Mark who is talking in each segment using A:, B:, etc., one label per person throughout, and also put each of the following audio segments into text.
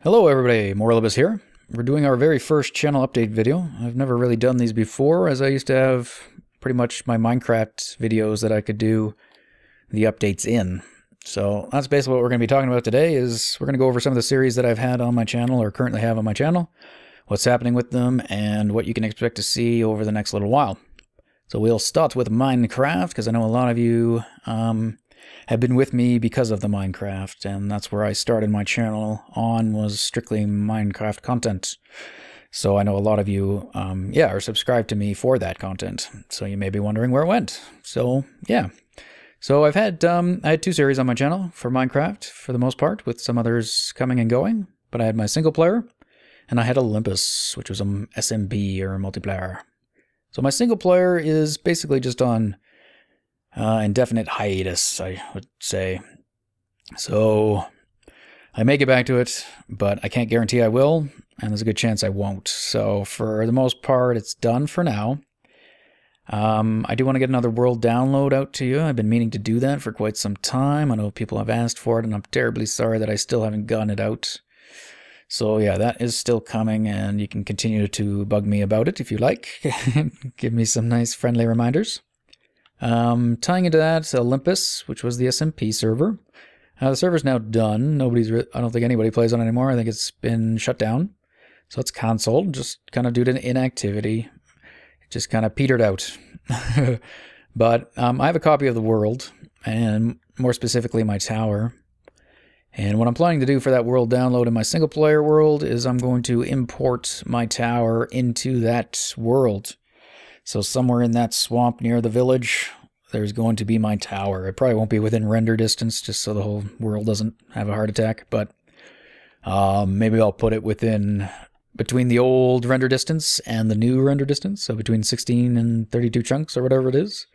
A: Hello everybody, Morlibus here. We're doing our very first channel update video. I've never really done these before, as I used to have pretty much my Minecraft videos that I could do the updates in. So that's basically what we're going to be talking about today. Is we're going to go over some of the series that I've had on my channel or currently have on my channel, what's happening with them, and what you can expect to see over the next little while. So we'll start with Minecraft, because I know a lot of you have been with me because of the Minecraft, and that's where I started my channel on, was strictly Minecraft content. So I know a lot of you, are subscribed to me for that content. So you may be wondering where it went. So yeah, so I had two series on my channel for Minecraft for the most part, with some others coming and going. But I had my single player, and I had Olympus, which was an SMB or multiplayer. So my single player is basically just on indefinite hiatus, I would say. So I may get back to it, but I can't guarantee I will, and there's a good chance I won't. So for the most part, it's done for now. I do want to get another world download out to you. I've been meaning to do that for quite some time. I know people have asked for it, and I'm terribly sorry that I still haven't gotten it out. So yeah, that is still coming, and you can continue to bug me about it if you like. Give me some nice friendly reminders. Tying into that, Olympus, which was the SMP server. The server's now done. I don't think anybody plays on it anymore. I think it's been shut down. So it's canceled, just kind of due to inactivity. It just kind of petered out. But I have a copy of the world, and more specifically my tower. And what I'm planning to do for that world download in my single player world is I'm going to import my tower into that world. So somewhere in that swamp near the village, there's going to be my tower. It probably won't be within render distance, just so the whole world doesn't have a heart attack. But maybe I'll put it between the old render distance and the new render distance. So between 16 and 32 chunks or whatever it is.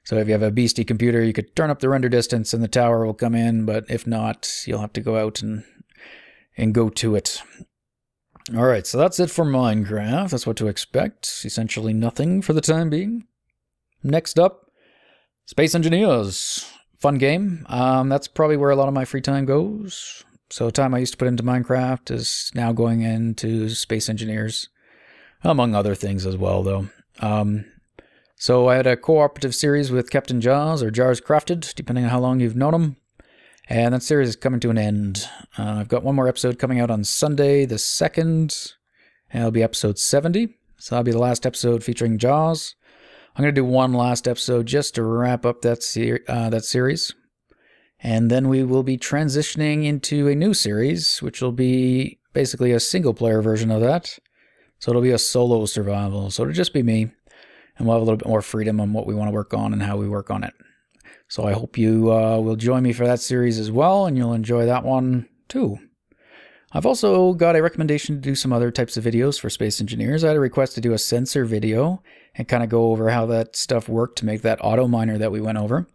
A: So if you have a beastie computer, you could turn up the render distance and the tower will come in. But if not, you'll have to go out and go to it. Alright, so that's it for Minecraft. That's what to expect. Essentially nothing for the time being. Next up, Space Engineers. Fun game. That's probably where a lot of my free time goes. So time I used to put into Minecraft is now going into Space Engineers. Among other things as well, though. So I had a cooperative series with Captain Jaws, or Jars Crafted, depending on how long you've known him. And that series is coming to an end. I've got one more episode coming out on Sunday the 2nd. And it'll be episode 70. So that'll be the last episode featuring Jaws. I'm going to do one last episode just to wrap up that series. And then we will be transitioning into a new series, which will be basically a single-player version of that. So it'll be a solo survival. So it'll just be me. And we'll have a little bit more freedom on what we want to work on and how we work on it. So I hope you will join me for that series as well, and you'll enjoy that one too. I've also got a recommendation to do some other types of videos for Space Engineers. I had a request to do a sensor video and kind of go over how that stuff worked to make that auto miner that we went over.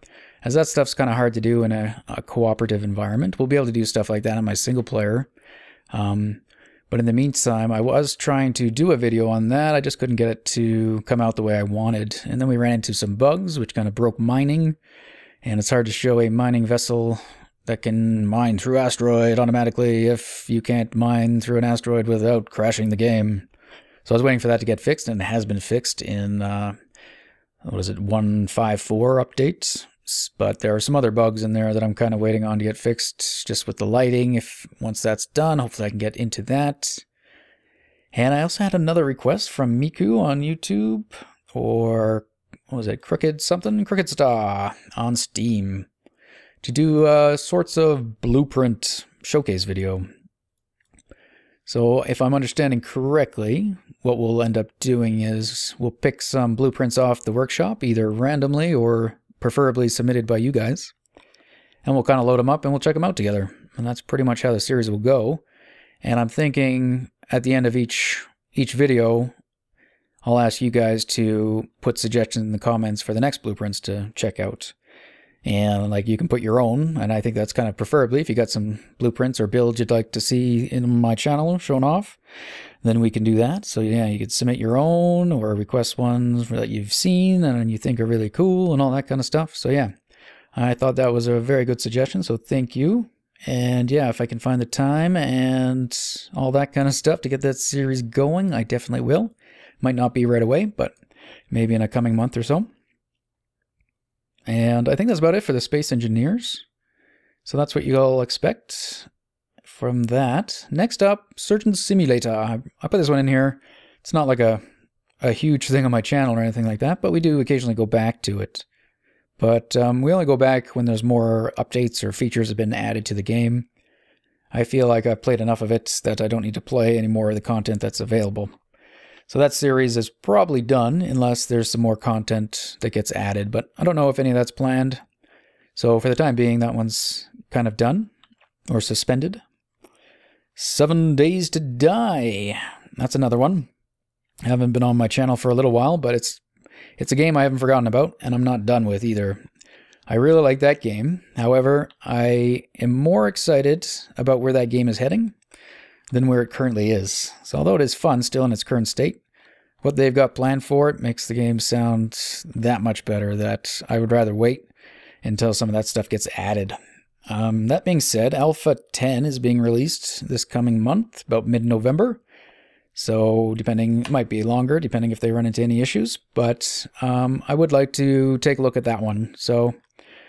A: As that stuff's kind of hard to do in a cooperative environment. We'll be able to do stuff like that on my single player. But in the meantime, I was trying to do a video on that. I just couldn't get it to come out the way I wanted. And then we ran into some bugs, which kind of broke mining. And it's hard to show a mining vessel that can mine through asteroid automatically if you can't mine through an asteroid without crashing the game. So I was waiting for that to get fixed, and it has been fixed in, 1.5.4 updates. But there are some other bugs in there that I'm kind of waiting on to get fixed, just with the lighting. Once that's done, hopefully I can get into that. And I also had another request from Miku on YouTube, or what was it, Crooked Star on Steam, to do sorts of blueprint showcase video. So if I'm understanding correctly, what we'll end up doing is we'll pick some blueprints off the workshop, either randomly or preferably submitted by you guys, and we'll kind of load them up and we'll check them out together. And that's pretty much how the series will go. And I'm thinking at the end of each video, I'll ask you guys to put suggestions in the comments for the next blueprints to check out. And like, you can put your own, and I think that's kind of preferably if you got some blueprints or builds you'd like to see in my channel shown off, then we can do that. So yeah, you could submit your own or request ones that you've seen and you think are really cool and all that kind of stuff. So yeah, I thought that was a very good suggestion, so thank you. And yeah, if I can find the time and all that kind of stuff to get that series going, I definitely will. Might not be right away, but maybe in a coming month or so. And I think that's about it for the Space Engineers. So that's what you'll expect from that. Next up, Surgeon Simulator. I put this one in here. It's not like a huge thing on my channel or anything like that, but we do occasionally go back to it. But we only go back when there's more updates or features have been added to the game. I feel like I've played enough of it that I don't need to play any more of the content that's available. So that series is probably done unless there's some more content that gets added, but I don't know if any of that's planned. So for the time being, that one's kind of done or suspended. 7 Days to Die. That's another one. I haven't been on my channel for a little while, but it's a game I haven't forgotten about, and I'm not done with either. I really like that game. However, I am more excited about where that game is heading than where it currently is. So although it is fun still in its current state, what they've got planned for it makes the game sound that much better that I would rather wait until some of that stuff gets added. That being said, Alpha 10 is being released this coming month, about mid-November. So depending, it might be longer, depending if they run into any issues. But I would like to take a look at that one. So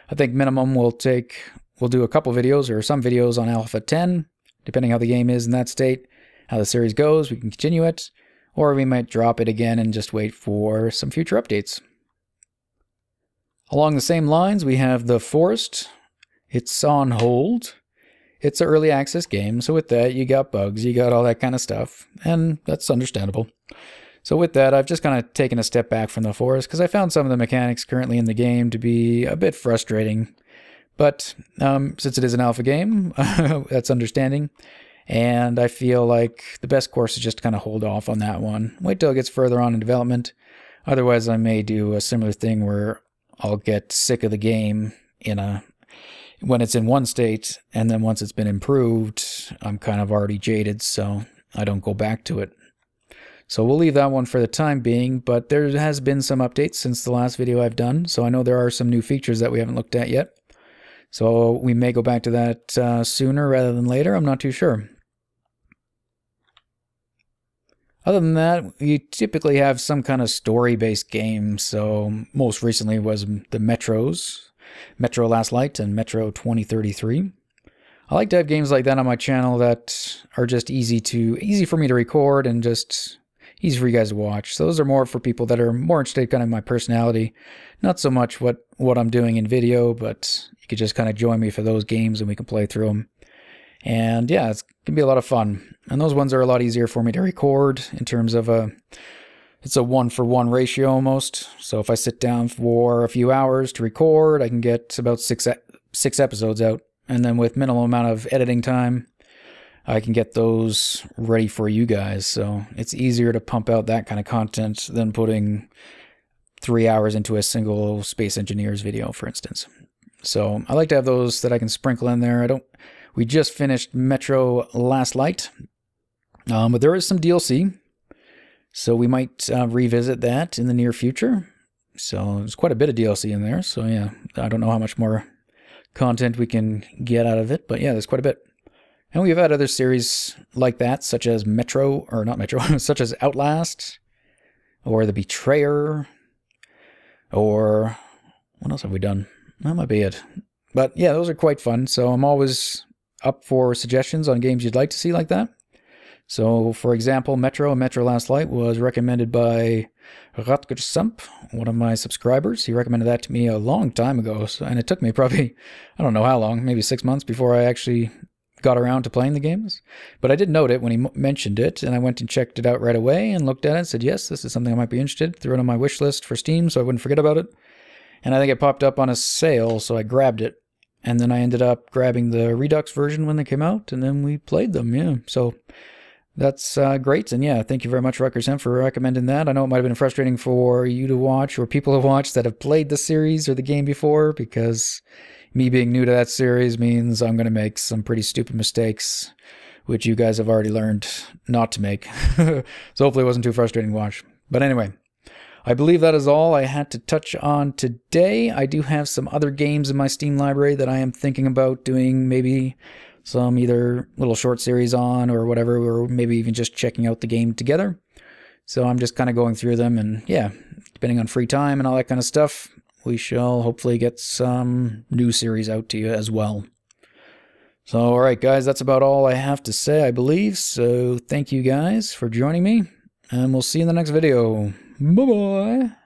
A: I think minimum we'll do a couple videos or some videos on Alpha 10, depending how the game is in that state, how the series goes, we can continue it. Or we might drop it again and just wait for some future updates. Along the same lines, we have The Forest. It's on hold. It's an early access game, so with that, you got bugs, you got all that kind of stuff, and that's understandable. So with that, I've just kind of taken a step back from The Forest, because I found some of the mechanics currently in the game to be a bit frustrating. But since it is an alpha game, that's understanding, and I feel like the best course is just to kind of hold off on that one. Wait till it gets further on in development. Otherwise, I may do a similar thing where I'll get sick of the game when it's in one state, and then once it's been improved, I'm kind of already jaded, so I don't go back to it. So we'll leave that one for the time being, but there has been some updates since the last video I've done, so I know there are some new features that we haven't looked at yet. So we may go back to that sooner rather than later, I'm not too sure. Other than that, you typically have some kind of story-based game, so most recently was the Metros. Metro Last Light and Metro 2033. I like to have games like that on my channel that are just easy for me to record and just easy for you guys to watch. So those are more for people that are more interested kind of in my personality, not so much what I'm doing in video, but you could just kind of join me for those games and we can play through them. And yeah, it can be a lot of fun. And those ones are a lot easier for me to record in terms of it's a 1-for-1 ratio almost. So if I sit down for a few hours to record, I can get about six episodes out. And then with minimal amount of editing time, I can get those ready for you guys. So it's easier to pump out that kind of content than putting 3 hours into a single Space Engineers video, for instance. So I like to have those that I can sprinkle in there. We just finished Metro Last Light, but there is some DLC. So we might revisit that in the near future. So there's quite a bit of DLC in there. So yeah, I don't know how much more content we can get out of it. But yeah, there's quite a bit. And we've had other series like that, such as such as Outlast, or The Betrayer, or what else have we done? That might be it. But yeah, those are quite fun. So I'm always up for suggestions on games you'd like to see like that. So, for example, Metro and Metro Last Light was recommended by Rutger Sump, one of my subscribers. He recommended that to me a long time ago, and it took me probably, I don't know how long, maybe 6 months before I actually got around to playing the games. But I did note it when he mentioned it, and I went and checked it out right away and looked at it and said, yes, this is something I might be interested in. Threw it on my wish list for Steam so I wouldn't forget about it. And I think it popped up on a sale, so I grabbed it. And then I ended up grabbing the Redux version when they came out, and then we played them, yeah. So that's great, and yeah, thank you very much, Rutger Sump, for recommending that. I know it might have been frustrating for you to watch, or people to watch that have played the series or the game before, because me being new to that series means I'm going to make some pretty stupid mistakes, which you guys have already learned not to make. So hopefully it wasn't too frustrating to watch. But anyway, I believe that is all I had to touch on today. I do have some other games in my Steam library that I am thinking about doing maybe some either little short series on or whatever, or maybe even just checking out the game together. So I'm just kind of going through them, and yeah, depending on free time and all that kind of stuff, we shall hopefully get some new series out to you as well. So, alright guys, that's about all I have to say, I believe. So, thank you guys for joining me, and we'll see you in the next video. Bye-bye!